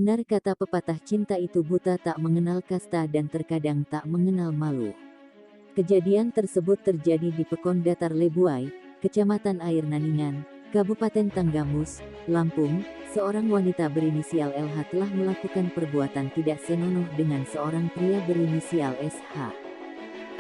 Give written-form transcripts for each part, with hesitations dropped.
Benar kata pepatah, cinta itu buta, tak mengenal kasta dan terkadang tak mengenal malu. Kejadian tersebut terjadi di Pekon Datar Lebuai, Kecamatan Air Naningan, Kabupaten Tanggamus, Lampung. Seorang wanita berinisial LH telah melakukan perbuatan tidak senonoh dengan seorang pria berinisial SH.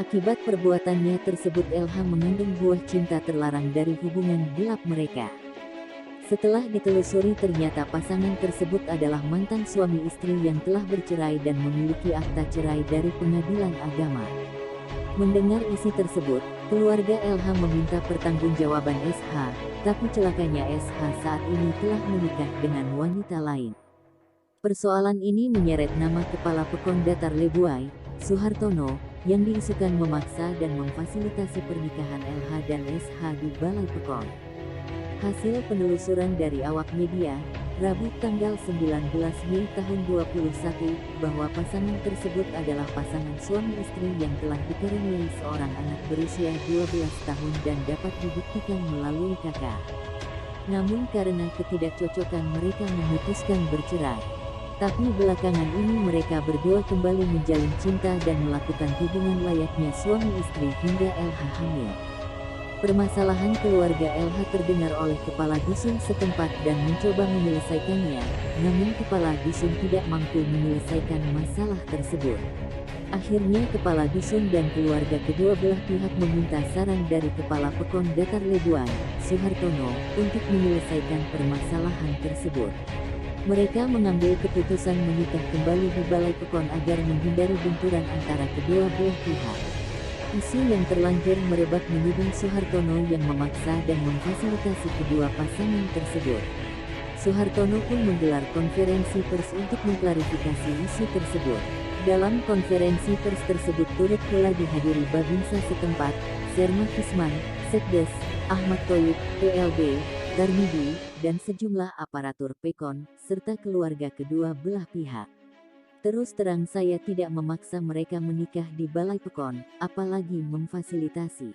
Akibat perbuatannya tersebut, LH mengandung buah cinta terlarang dari hubungan gelap mereka. Setelah ditelusuri, ternyata pasangan tersebut adalah mantan suami istri yang telah bercerai dan memiliki akta cerai dari pengadilan agama. Mendengar isi tersebut, keluarga LH meminta pertanggungjawaban SH, tapi celakanya SH saat ini telah menikah dengan wanita lain. Persoalan ini menyeret nama Kepala Pekon Datar Lebuai, Suhartono, yang diisukan memaksa dan memfasilitasi pernikahan LH dan SH di Balai Pekon. Hasil penelusuran dari awak media, Rabu tanggal 19 Mei tahun 2021, bahwa pasangan tersebut adalah pasangan suami istri yang telah dikaruniai seorang anak berusia 12 tahun dan dapat dibuktikan melalui kakak. Namun karena ketidakcocokan mereka memutuskan bercerai. Tapi belakangan ini mereka berdua kembali menjalin cinta dan melakukan hubungan layaknya suami istri hingga LH hamil. Permasalahan keluarga LH terdengar oleh kepala dusun setempat dan mencoba menyelesaikannya, namun kepala dusun tidak mampu menyelesaikan masalah tersebut. Akhirnya kepala dusun dan keluarga kedua belah pihak meminta saran dari Kepala Pekon Datar Lebuai, Suhartono, untuk menyelesaikan permasalahan tersebut. Mereka mengambil keputusan menikah kembali di Balai Pekon agar menghindari benturan antara kedua belah pihak. Isu yang terlanjur merebak menuding Suhartono yang memaksa dan memfasilitasi kedua pasangan tersebut. Suhartono pun menggelar konferensi pers untuk mengklarifikasi isu tersebut. Dalam konferensi pers tersebut turut pula dihadiri Babinsa setempat, Serma Kisman, Sekdes, Ahmad Thoyib, PLB, Darmidi, dan sejumlah aparatur Pekon, serta keluarga kedua belah pihak. Terus terang saya tidak memaksa mereka menikah di Balai Pekon, apalagi memfasilitasi.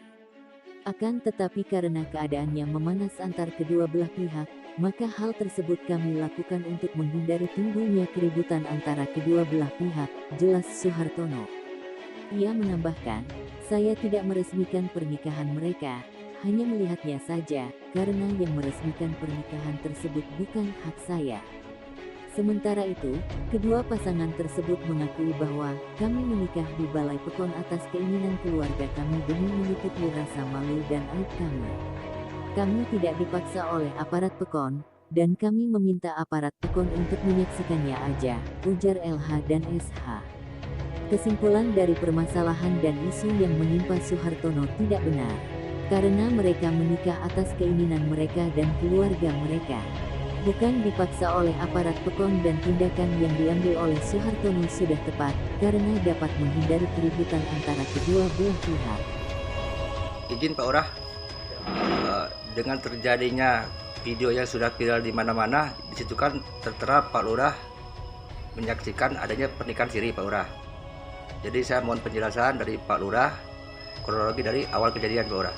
Akan tetapi karena keadaannya memanas antar kedua belah pihak, maka hal tersebut kami lakukan untuk menghindari timbulnya keributan antara kedua belah pihak, jelas Suhartono. Ia menambahkan, saya tidak meresmikan pernikahan mereka, hanya melihatnya saja, karena yang meresmikan pernikahan tersebut bukan hak saya. Sementara itu, kedua pasangan tersebut mengakui bahwa kami menikah di Balai Pekon atas keinginan keluarga kami demi menutupi rasa malu dan aib kami. Kami tidak dipaksa oleh aparat Pekon, dan kami meminta aparat Pekon untuk menyaksikannya aja, ujar LH dan SH. Kesimpulan dari permasalahan dan isu yang menimpa Suhartono tidak benar, karena mereka menikah atas keinginan mereka dan keluarga mereka. Bukan dipaksa oleh aparat Pekon, dan tindakan yang diambil oleh Suhartono sudah tepat, karena dapat menghindari keributan antara kedua belah pihak. Izin Pak Lurah, dengan terjadinya video yang sudah viral di mana-mana, disitu kan tertera Pak Lurah menyaksikan adanya pernikahan siri Pak Lurah. Jadi saya mohon penjelasan dari Pak Lurah, kronologi dari awal kejadian Pak Lurah.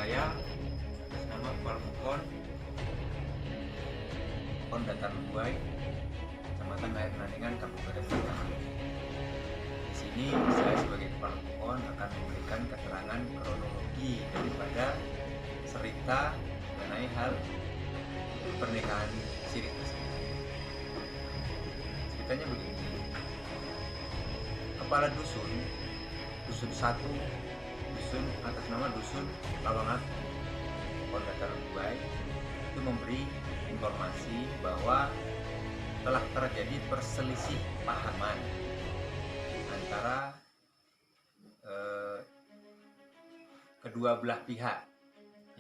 Saya nama Kepala Pekon Datar Lebuai, Kecamatan Air Naningan, Kabupaten Tanggamus. Di sini saya sebagai Kepala Pekon akan memberikan keterangan kronologi daripada cerita mengenai hal pernikahan siri tersebut. Ceritanya begini. Kepala dusun 1, dusun atas nama dusun Lawangat, Pekon Datar Lebuai, itu memberi informasi bahwa telah terjadi perselisih pahaman antara kedua belah pihak,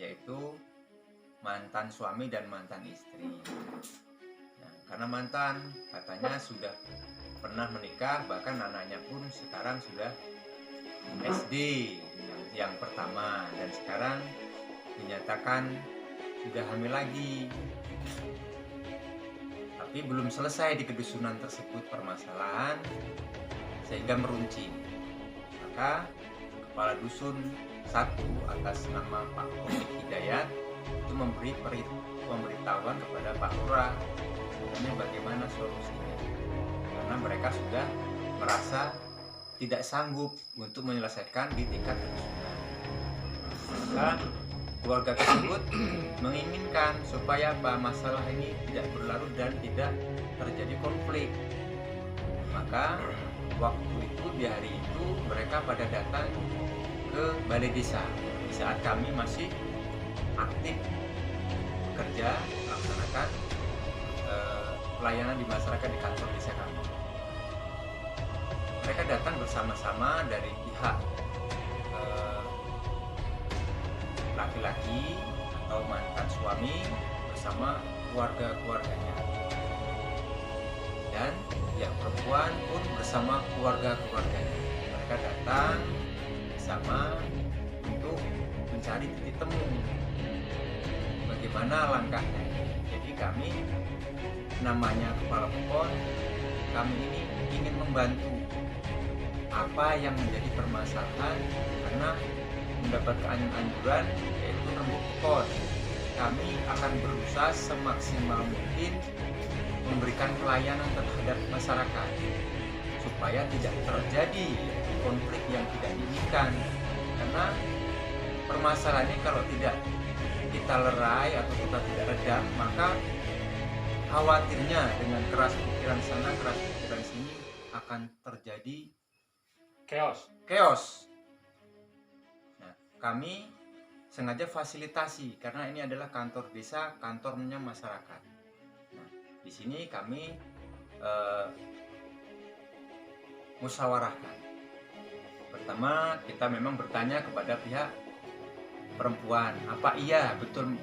yaitu mantan suami dan mantan istri. Nah, karena mantan katanya sudah pernah menikah, bahkan anaknya pun sekarang sudah SD yang pertama, dan sekarang dinyatakan sudah hamil lagi. Tapi belum selesai di kedusunan tersebut permasalahan, sehingga meruncing. Maka kepala dusun satu atas nama Pak Taufik Hidayat itu memberi pemberitahuan kepada Pak Lurah mengenai bagaimana solusinya, karena mereka sudah merasa tidak sanggup untuk menyelesaikan di tingkat kedusunan. Maka keluarga tersebut menginginkan supaya masalah ini tidak berlarut dan tidak terjadi konflik. Maka waktu itu, di hari itu, mereka pada datang ke balai desa di saat kami masih aktif bekerja melaksanakan pelayanan di masyarakat di kantor desa kami. Mereka datang bersama-sama dari pihak laki-laki atau mantan suami bersama keluarga-keluarganya, dan yang perempuan pun bersama keluarga-keluarganya. Mereka datang bersama untuk mencari titik temu bagaimana langkahnya. Jadi kami, namanya kepala pokon, kami ini ingin membantu apa yang menjadi permasalahan, karena mendapatkan anjuran yaitu rembuk pokon. Kami akan berusaha semaksimal mungkin memberikan pelayanan terhadap masyarakat supaya tidak terjadi konflik yang tidak diinginkan, karena permasalahan ini kalau tidak kita lerai atau kita tidak redam, maka khawatirnya dengan keras pikiran sana keras pikiran sini akan terjadi chaos. Nah, kami sengaja fasilitasi karena ini adalah kantor desa, kantornya masyarakat. Nah, di sini kami musyawarahkan. Pertama, kita memang bertanya kepada pihak perempuan, apa iya betul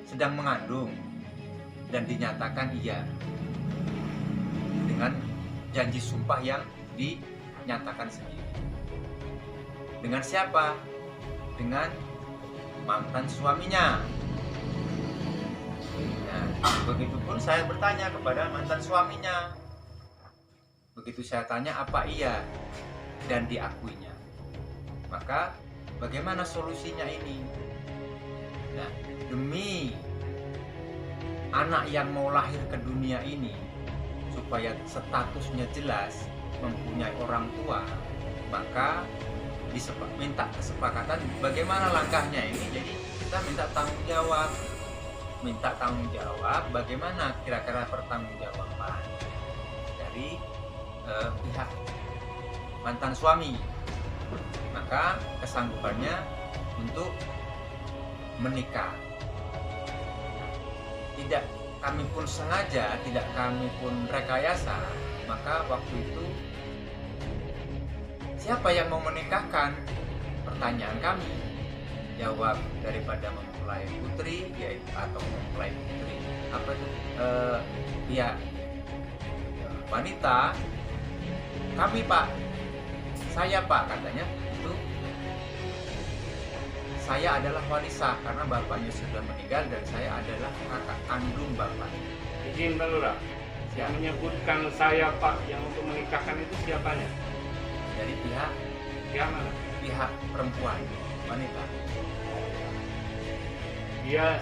sedang mengandung, dan dinyatakan iya dengan janji sumpah yang dinyatakan sendiri. Dengan siapa? Dengan mantan suaminya. Nah, begitupun saya bertanya kepada mantan suaminya. Begitu saya tanya apa iya, dan diakuinya. Maka bagaimana solusinya ini? Nah, demi anak yang mau lahir ke dunia ini, supaya statusnya jelas, mempunyai orang tua, maka minta kesepakatan bagaimana langkahnya ini. Jadi kita minta tanggung jawab bagaimana kira-kira pertanggungjawaban dari pihak mantan suami. Maka kesanggupannya untuk menikah. Tidak kami pun sengaja, tidak kami pun rekayasa. Maka waktu itu siapa yang mau menikahkan? Pertanyaan kami. Jawab daripada mempelai putri, yaitu atau mempelai putri apa itu? Ya wanita. Kami Pak, saya Pak, katanya itu saya adalah walisah karena bapaknya sudah meninggal dan saya adalah kakak kandung bapak. Izin Pak Lurah, yang menyebutkan saya Pak yang untuk menikahkan itu siapanya? Dari pihak mana? Pihak perempuan, wanita. Dia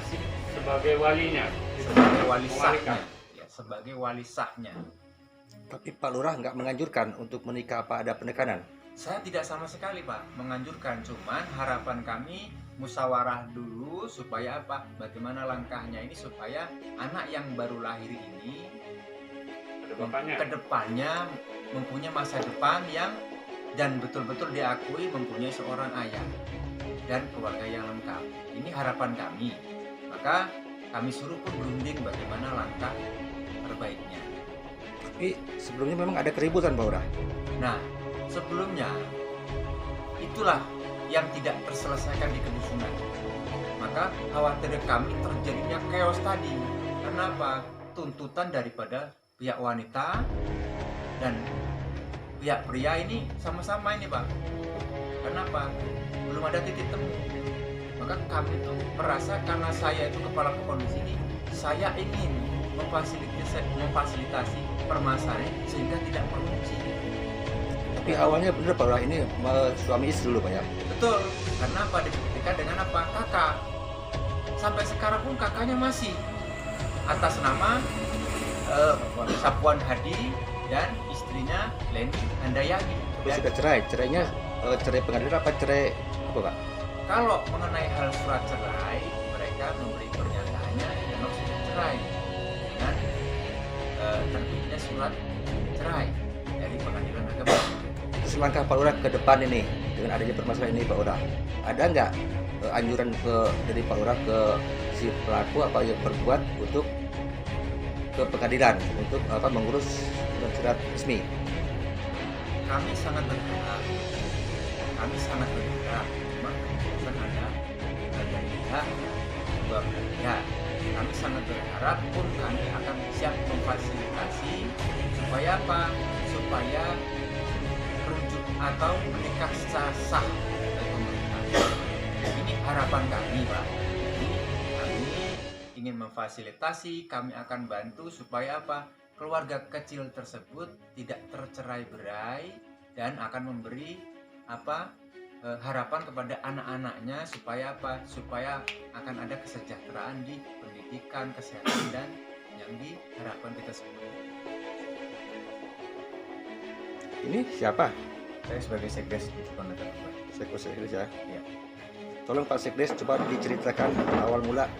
sebagai walinya, sebagai walisahnya. Ya, sebagai walisahnya. Tapi Pak Lurah nggak menganjurkan untuk menikah apa ada penekanan? Saya tidak sama sekali Pak menganjurkan, cuman harapan kami musyawarah dulu supaya apa? Bagaimana langkahnya ini supaya anak yang baru lahir ini kedepannya mempunyai masa depan yang dan betul-betul diakui mempunyai seorang ayah dan keluarga yang lengkap. Ini harapan kami. Maka kami suruh pun berunding bagaimana langkah terbaiknya. Tapi sebelumnya memang ada keributan Pak Lurah. Nah, sebelumnya itulah yang tidak terselesaikan di kedusunan. Maka khawatir kami terjadinya chaos tadi. Kenapa? Tuntutan daripada pihak wanita dan pihak pria ini sama-sama ini Pak. Kenapa? Belum ada titik temu. Maka kami itu merasa karena saya itu kepala pokon di sini, saya ingin memfasilitasi permasalahan sehingga tidak meruncing. Tapi Tapi awalnya bener Pak Lurah ini suami istri dulu Pak ya? Betul, karena apa dibuktikan dengan apa? Kakak. Sampai sekarang pun kakaknya masih atas nama Sapuan Hadi dan istrinya Leni Handayani. Tapi sudah cerai, cerainya cerai pengadilan apa cerai apa Pak? Kalau mengenai hal surat cerai, mereka memberi pernyataannya memang sudah cerai dengan terbitnya surat cerai dari pengadilan agama. Terus langkah Pak Lurah ke depan ini dengan adanya permasalahan ini Pak Lurah, ada nggak anjuran dari Pak Lurah ke si pelaku apa yang berbuat untuk ke pengadilan untuk mengurus surat resmi? Kami sangat berharap, cuma keputusan ada dari pihak dua belah pihak. Kami sangat berharap pun kami akan siap memfasilitasi supaya apa? Supaya rujuk atau menikah secara sah dari pemerintah. Ini harapan kami, Pak. Jadi kami ingin memfasilitasi, kami akan bantu supaya apa? Keluarga kecil tersebut tidak tercerai-berai dan akan memberi harapan kepada anak-anaknya supaya apa? Supaya akan ada kesejahteraan di pendidikan, kesehatan dan yang diharapkan kita semua. Ini siapa? Saya sebagai sekdes di Pondok Sekdes ya. Ya. Tolong Pak Sekdes coba diceritakan awal mula.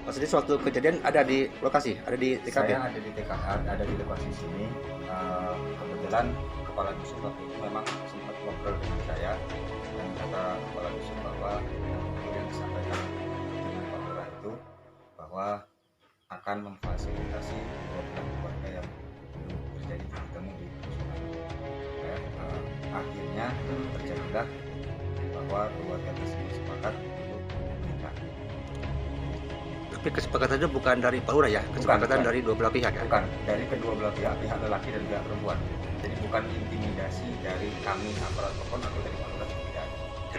Pak Sekdes waktu kejadian ada di lokasi, ada di TKP. Saya ada di TKP, ada di lokasi sini. Kebetulan Kepala Dusun waktu itu memang sempat ngobrol dengan saya dan kata Kepala Dusun bahwa yang disampaikan dengan Pak Lurah itu bahwa akan memfasilitasi dua belah keluarga yang belum terjadi bertemu di dusun. Akhirnya terjadilah bahwa keluarga tersebut sepakat untuk menikah. Tapi kesepakatan itu bukan dari Pak Lurah ya, kesepakatan bukan. dari dua belah pihak ya. Bukan, dari kedua belah pihak, pihak lelaki dan pihak perempuan. Jadi bukan intimidasi dari kami aparat pokon atau dari Pak Lurah, tidak.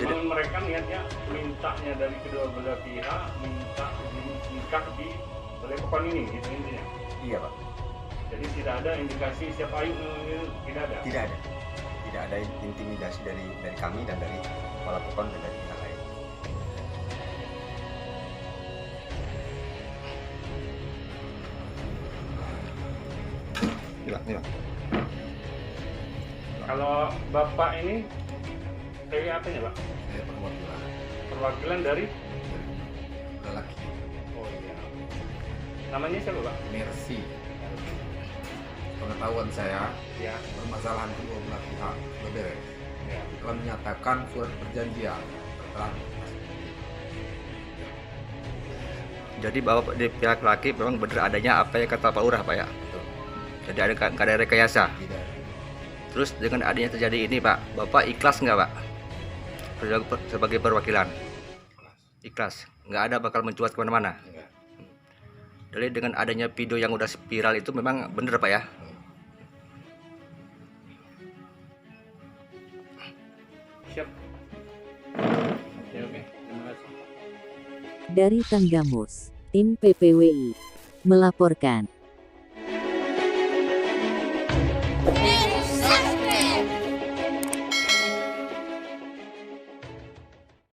Memang mereka niatnya mintanya dari kedua belah pihak minta nikah di balai pokon ini gitu intinya. Iya Pak, Jadi tidak ada indikasi siapa ayu, tidak ada. tidak ada intimidasi dari kami dan dari kepala pokon dan dari pihak lain. Iya. Kalau bapak ini kayak apanya Pak? Saya perwakilan Perwakilan dari? lelaki, Oh iya. Namanya siapa Pak? Mercy. Pengetahuan saya, Ya. permasalahan kedua belah pihak sudah beres. Ya. Telah menyatakan surat perjanjian tertera. Jadi bahwa di pihak laki memang benar adanya apa yang kata Pak Lurah Pak ya. Betul. Jadi nggak ada rekayasa. Tidak. Terus dengan adanya terjadi ini Pak, Bapak ikhlas nggak Pak? Sebagai perwakilan ikhlas, nggak ada bakal mencuat kemana-mana. Enggak. Jadi dengan adanya video yang udah viral itu memang bener Pak ya. Siap. Oke. Terima kasih. Dari Tanggamus, tim PPWI melaporkan.